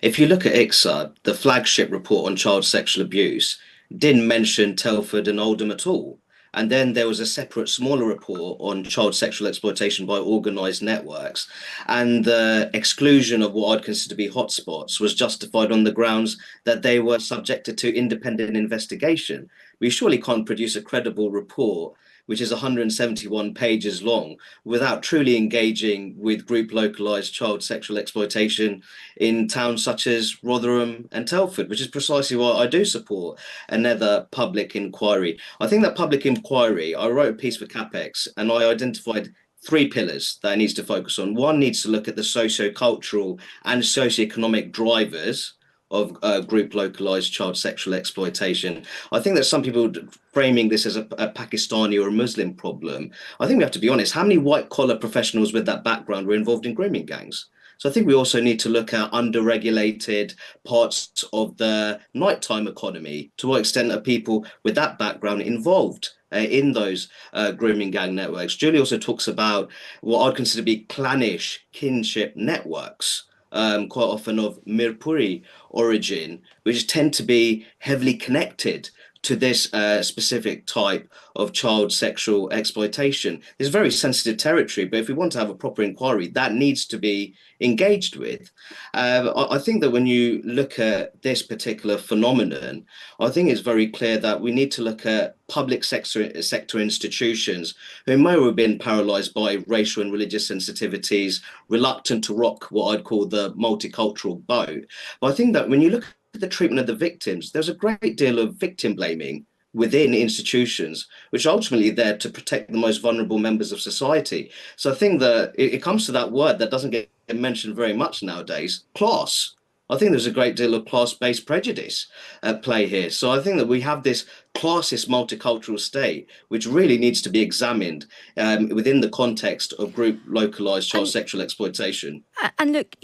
If you look at ICSA, the flagship report on child sexual abuse didn't mention Telford and Oldham at all. And then there was a separate, smaller report on child sexual exploitation by organised networks. And the exclusion of what I'd consider to be hotspots was justified on the grounds that they were subjected to independent investigation. We surely can't produce a credible report which is 171 pages long, without truly engaging with group localized child sexual exploitation in towns such as Rotherham and Telford, which is precisely why I do support another public inquiry. I think that public inquiry, I wrote a piece for CapEx and I identified three pillars that it needs to focus on. One needs to look at the socio-cultural and socio-economic drivers of group localized child sexual exploitation. I think that some people framing this as a Pakistani or a Muslim problem. I think we have to be honest. How many white collar professionals with that background were involved in grooming gangs? So I think we also need to look at under-regulated parts of the nighttime economy. To what extent are people with that background involved in those grooming gang networks? Julie also talks about what I'd consider to be clannish kinship networks, quite often of Mirpuri origin, which tend to be heavily connected to this specific type of child sexual exploitation. It's very sensitive territory, but if we want to have a proper inquiry, that needs to be engaged with. I think that when you look at this particular phenomenon, I think it's very clear that we need to look at public sector institutions who may have been paralyzed by racial and religious sensitivities, reluctant to rock what I'd call the multicultural boat. But I think that when you look at the treatment of the victims, there's a great deal of victim blaming within institutions, which are ultimately there to protect the most vulnerable members of society. So I think that it comes to that word that doesn't get mentioned very much nowadays, class. I think there's a great deal of class-based prejudice at play here. So I think that we have this classist multicultural state, which really needs to be examined within the context of group localized child And sexual exploitation. and look,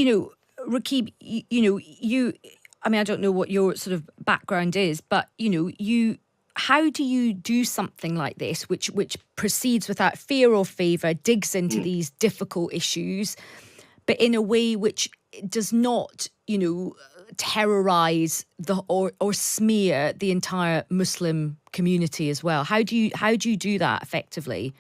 Rakib, I mean, I don't know what your sort of background is, but how do you do something like this, which proceeds without fear or favour, digs into Mm. these difficult issues, but in a way which does not, terrorise or smear the entire Muslim community as well? How do you do that effectively?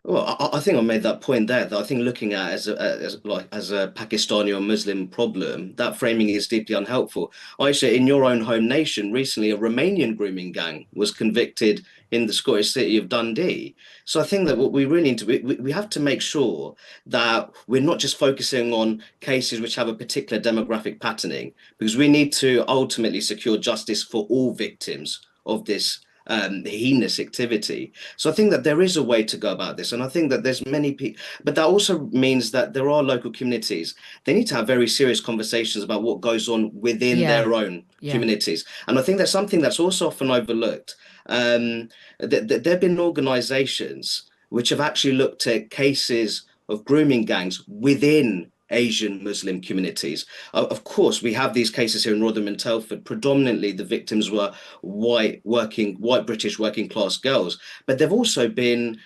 Well, I think I made that point there that I think looking at as a Pakistani or Muslim problem, that framing is deeply unhelpful. Aisha, in your own home nation, recently a Romanian grooming gang was convicted in the Scottish city of Dundee. So I think that what we really need to we have to make sure that we're not just focusing on cases which have a particular demographic patterning, because we need to ultimately secure justice for all victims of this heinous activity. So I think that there is a way to go about this, and I think that there's many people, but that also means that there are local communities. They need to have very serious conversations about what goes on within Yeah, their own yeah. communities, and I think that's something that's also often overlooked. There have been organisations which have actually looked at cases of grooming gangs within Asian Muslim communities. Of course, we have these cases here in Rotherham and Telford. Predominantly, the victims were white British working class girls, but they've also been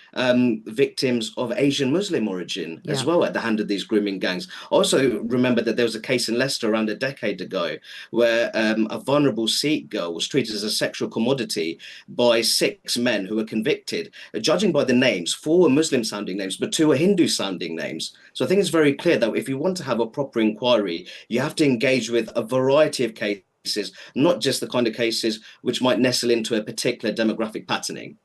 victims of Asian Muslim origin as Yeah. well at the hand of these grooming gangs. Also, remember that there was a case in Leicester around a decade ago where a vulnerable Sikh girl was treated as a sexual commodity by six men who were convicted. Judging by the names, four were Muslim sounding names, but two were Hindu sounding names. So I think it's very clear that if you want to have a proper inquiry, you have to engage with a variety of cases, not just the kind of cases which might nestle into a particular demographic patterning.